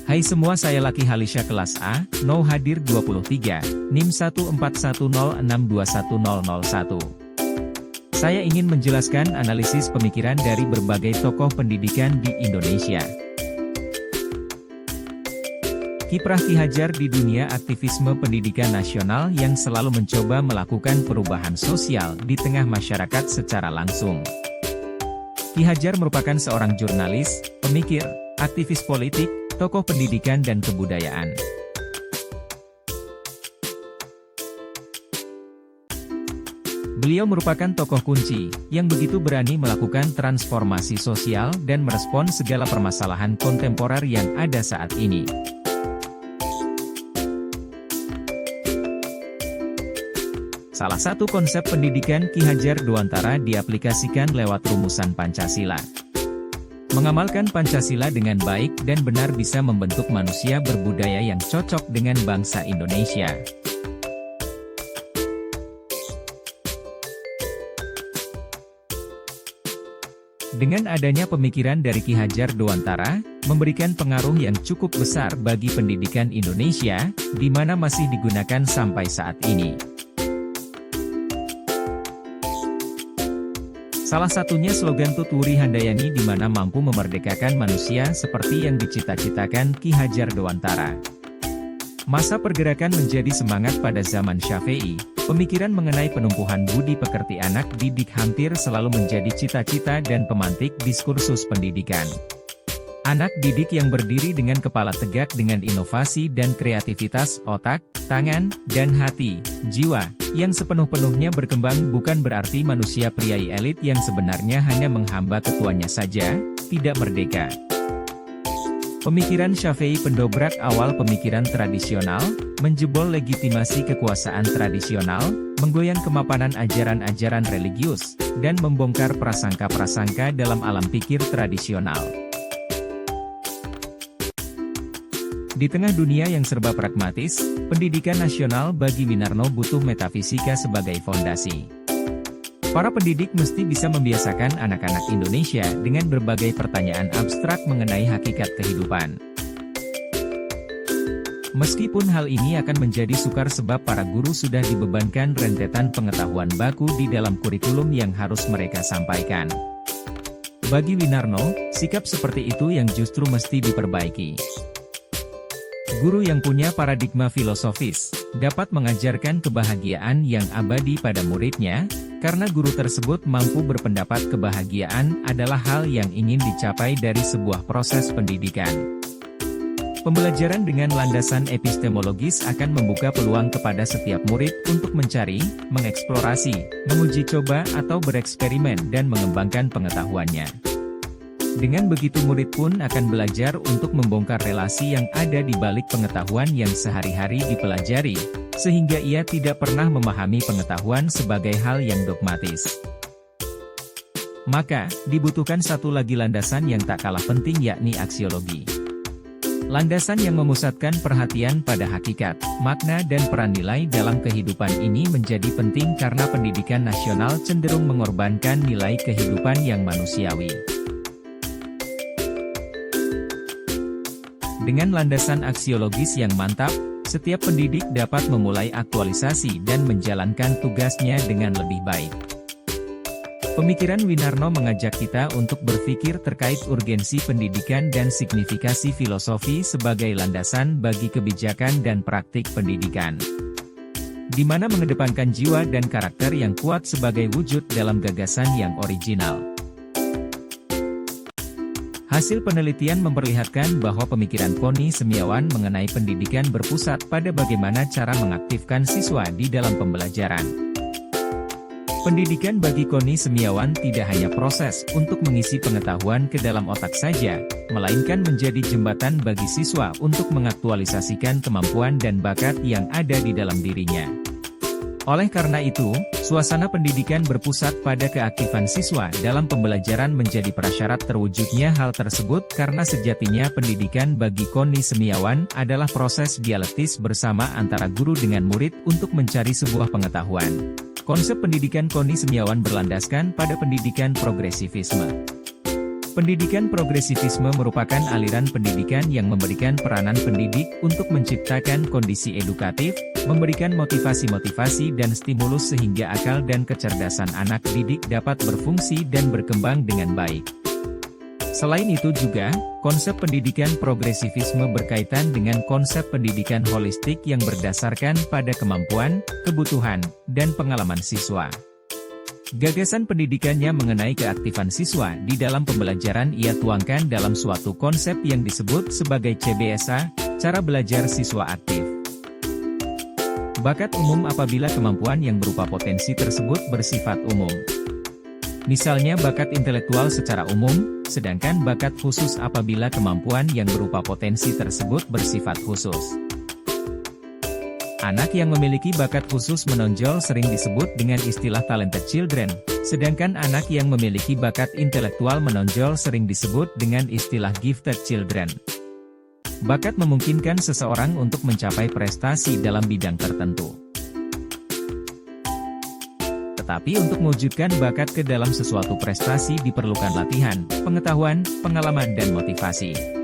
Hai semua, saya Laki Halisha kelas A, No hadir 23, NIM 1410621001. Saya ingin menjelaskan analisis pemikiran dari berbagai tokoh pendidikan di Indonesia. Kiprah Ki Hajar di dunia aktivisme pendidikan nasional yang selalu mencoba melakukan perubahan sosial di tengah masyarakat secara langsung. Ki Hajar merupakan seorang jurnalis, pemikir, aktivis politik, tokoh pendidikan dan kebudayaan. Beliau merupakan tokoh kunci, yang begitu berani melakukan transformasi sosial dan merespon segala permasalahan kontemporer yang ada saat ini. Salah satu konsep pendidikan Ki Hajar Dewantara diaplikasikan lewat rumusan Pancasila. Mengamalkan Pancasila dengan baik dan benar bisa membentuk manusia berbudaya yang cocok dengan bangsa Indonesia. Dengan adanya pemikiran dari Ki Hajar Dewantara, memberikan pengaruh yang cukup besar bagi pendidikan Indonesia, di mana masih digunakan sampai saat ini. Salah satunya slogan Tuturi Handayani, di mana mampu memerdekakan manusia seperti yang dicita-citakan Ki Hajar Dewantara. Masa pergerakan menjadi semangat pada zaman Syafi'i, pemikiran mengenai penumpuhan budi pekerti anak didik hampir selalu menjadi cita-cita dan pemantik diskursus pendidikan. Anak didik yang berdiri dengan kepala tegak dengan inovasi dan kreativitas otak, tangan, dan hati, jiwa, yang sepenuh-penuhnya berkembang bukan berarti manusia priai elit yang sebenarnya hanya menghamba ketuanya saja, tidak merdeka. Pemikiran Syafi'i pendobrak awal pemikiran tradisional, menjebol legitimasi kekuasaan tradisional, menggoyang kemapanan ajaran-ajaran religius, dan membongkar prasangka-prasangka dalam alam pikir tradisional. Di tengah dunia yang serba pragmatis, pendidikan nasional bagi Winarno butuh metafisika sebagai fondasi. Para pendidik mesti bisa membiasakan anak-anak Indonesia dengan berbagai pertanyaan abstrak mengenai hakikat kehidupan. Meskipun hal ini akan menjadi sukar sebab para guru sudah dibebankan rentetan pengetahuan baku di dalam kurikulum yang harus mereka sampaikan. Bagi Winarno, sikap seperti itu yang justru mesti diperbaiki. Guru yang punya paradigma filosofis, dapat mengajarkan kebahagiaan yang abadi pada muridnya, karena guru tersebut mampu berpendapat kebahagiaan adalah hal yang ingin dicapai dari sebuah proses pendidikan. Pembelajaran dengan landasan epistemologis akan membuka peluang kepada setiap murid untuk mencari, mengeksplorasi, menguji coba atau bereksperimen dan mengembangkan pengetahuannya. Dengan begitu murid pun akan belajar untuk membongkar relasi yang ada di balik pengetahuan yang sehari-hari dipelajari, sehingga ia tidak pernah memahami pengetahuan sebagai hal yang dogmatis. Maka, dibutuhkan satu lagi landasan yang tak kalah penting, yakni aksiologi. Landasan yang memusatkan perhatian pada hakikat, makna dan peran nilai dalam kehidupan ini menjadi penting karena pendidikan nasional cenderung mengorbankan nilai kehidupan yang manusiawi. Dengan landasan aksiologis yang mantap, setiap pendidik dapat memulai aktualisasi dan menjalankan tugasnya dengan lebih baik. Pemikiran Winarno mengajak kita untuk berpikir terkait urgensi pendidikan dan signifikasi filosofi sebagai landasan bagi kebijakan dan praktik pendidikan, di mana mengedepankan jiwa dan karakter yang kuat sebagai wujud dalam gagasan yang original. Hasil penelitian memperlihatkan bahwa pemikiran Koni Semiawan mengenai pendidikan berpusat pada bagaimana cara mengaktifkan siswa di dalam pembelajaran. Pendidikan bagi Koni Semiawan tidak hanya proses untuk mengisi pengetahuan ke dalam otak saja, melainkan menjadi jembatan bagi siswa untuk mengaktualisasikan kemampuan dan bakat yang ada di dalam dirinya. Oleh karena itu, suasana pendidikan berpusat pada keaktifan siswa dalam pembelajaran menjadi prasyarat terwujudnya hal tersebut karena sejatinya pendidikan bagi Koni Semiawan adalah proses dialektis bersama antara guru dengan murid untuk mencari sebuah pengetahuan. Konsep pendidikan Koni Semiawan berlandaskan pada pendidikan progresivisme. Pendidikan progresivisme merupakan aliran pendidikan yang memberikan peranan pendidik untuk menciptakan kondisi edukatif, memberikan motivasi-motivasi dan stimulus sehingga akal dan kecerdasan anak didik dapat berfungsi dan berkembang dengan baik. Selain itu juga, konsep pendidikan progresivisme berkaitan dengan konsep pendidikan holistik yang berdasarkan pada kemampuan, kebutuhan, dan pengalaman siswa. Gagasan pendidikannya mengenai keaktifan siswa di dalam pembelajaran ia tuangkan dalam suatu konsep yang disebut sebagai CBSA, cara belajar siswa aktif. Bakat umum apabila kemampuan yang berupa potensi tersebut bersifat umum. Misalnya bakat intelektual secara umum, sedangkan bakat khusus apabila kemampuan yang berupa potensi tersebut bersifat khusus. Anak yang memiliki bakat khusus menonjol sering disebut dengan istilah talented children, sedangkan anak yang memiliki bakat intelektual menonjol sering disebut dengan istilah gifted children. Bakat memungkinkan seseorang untuk mencapai prestasi dalam bidang tertentu. Tetapi untuk mewujudkan bakat ke dalam sesuatu prestasi diperlukan latihan, pengetahuan, pengalaman dan motivasi.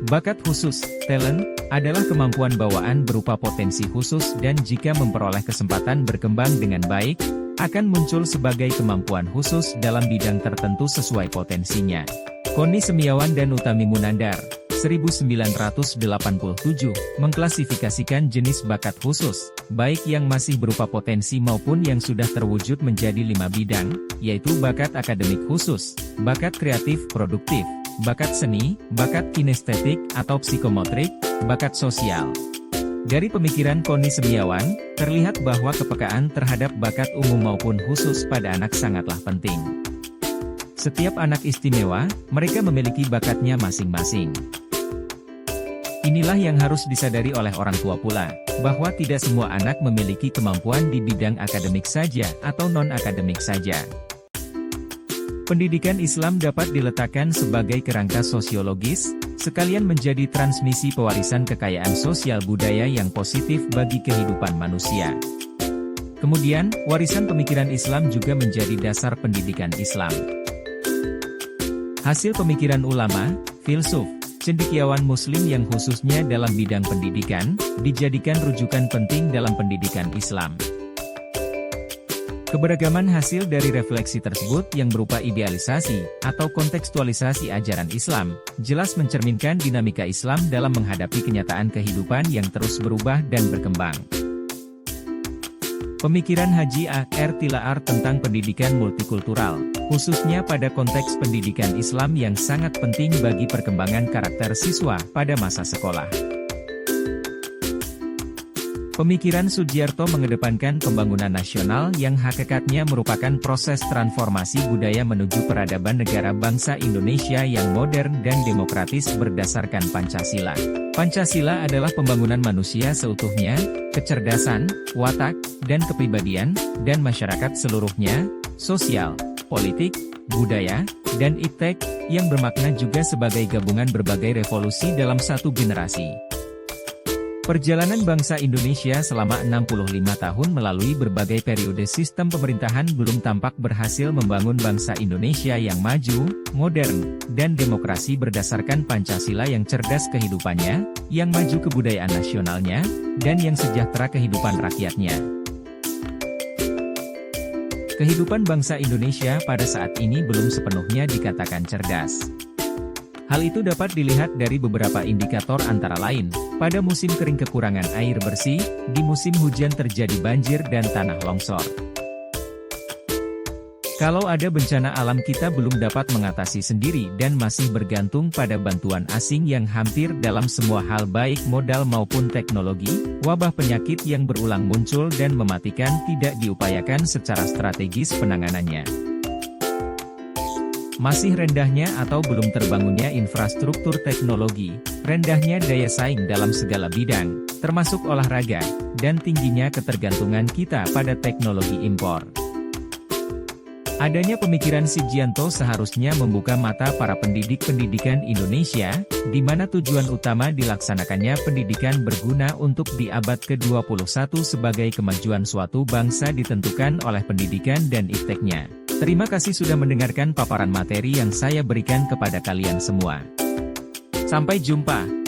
Bakat khusus, talent, adalah kemampuan bawaan berupa potensi khusus dan jika memperoleh kesempatan berkembang dengan baik, akan muncul sebagai kemampuan khusus dalam bidang tertentu sesuai potensinya. Koni Semiawan dan Utami Munandar, 1987, mengklasifikasikan jenis bakat khusus, baik yang masih berupa potensi maupun yang sudah terwujud menjadi 5 bidang, yaitu bakat akademik khusus, bakat kreatif produktif, bakat seni, bakat kinestetik atau psikomotrik, bakat sosial. Dari pemikiran Koni Semiawan, terlihat bahwa kepekaan terhadap bakat umum maupun khusus pada anak sangatlah penting. Setiap anak istimewa, mereka memiliki bakatnya masing-masing. Inilah yang harus disadari oleh orang tua pula, bahwa tidak semua anak memiliki kemampuan di bidang akademik saja atau non-akademik saja. Pendidikan Islam dapat diletakkan sebagai kerangka sosiologis, sekalian menjadi transmisi pewarisan kekayaan sosial budaya yang positif bagi kehidupan manusia. Kemudian, warisan pemikiran Islam juga menjadi dasar pendidikan Islam. Hasil pemikiran ulama, filsuf, cendekiawan muslim yang khususnya dalam bidang pendidikan, dijadikan rujukan penting dalam pendidikan Islam. Keberagaman hasil dari refleksi tersebut yang berupa idealisasi atau kontekstualisasi ajaran Islam, jelas mencerminkan dinamika Islam dalam menghadapi kenyataan kehidupan yang terus berubah dan berkembang. Pemikiran Haji A.R. Tilaar tentang pendidikan multikultural, khususnya pada konteks pendidikan Islam yang sangat penting bagi perkembangan karakter siswa pada masa sekolah. Pemikiran Sujiarto mengedepankan pembangunan nasional yang hakikatnya merupakan proses transformasi budaya menuju peradaban negara bangsa Indonesia yang modern dan demokratis berdasarkan Pancasila. Pancasila adalah pembangunan manusia seutuhnya, kecerdasan, watak, dan kepribadian, dan masyarakat seluruhnya, sosial, politik, budaya, dan iptek, yang bermakna juga sebagai gabungan berbagai revolusi dalam satu generasi. Perjalanan bangsa Indonesia selama 65 tahun melalui berbagai periode sistem pemerintahan belum tampak berhasil membangun bangsa Indonesia yang maju, modern, dan demokrasi berdasarkan Pancasila yang cerdas kehidupannya, yang maju kebudayaan nasionalnya, dan yang sejahtera kehidupan rakyatnya. Kehidupan bangsa Indonesia pada saat ini belum sepenuhnya dikatakan cerdas. Hal itu dapat dilihat dari beberapa indikator antara lain, pada musim kering kekurangan air bersih, di musim hujan terjadi banjir dan tanah longsor. Kalau ada bencana alam kita belum dapat mengatasi sendiri dan masih bergantung pada bantuan asing yang hampir dalam semua hal baik modal maupun teknologi, wabah penyakit yang berulang muncul dan mematikan tidak diupayakan secara strategis penanganannya. Masih rendahnya atau belum terbangunnya infrastruktur teknologi, rendahnya daya saing dalam segala bidang, termasuk olahraga, dan tingginya ketergantungan kita pada teknologi impor. Adanya pemikiran Sujiarto seharusnya membuka mata para pendidik pendidikan Indonesia, di mana tujuan utama dilaksanakannya pendidikan berguna untuk di abad ke-21 sebagai kemajuan suatu bangsa ditentukan oleh pendidikan dan ipteknya. Terima kasih sudah mendengarkan paparan materi yang saya berikan kepada kalian semua. Sampai jumpa.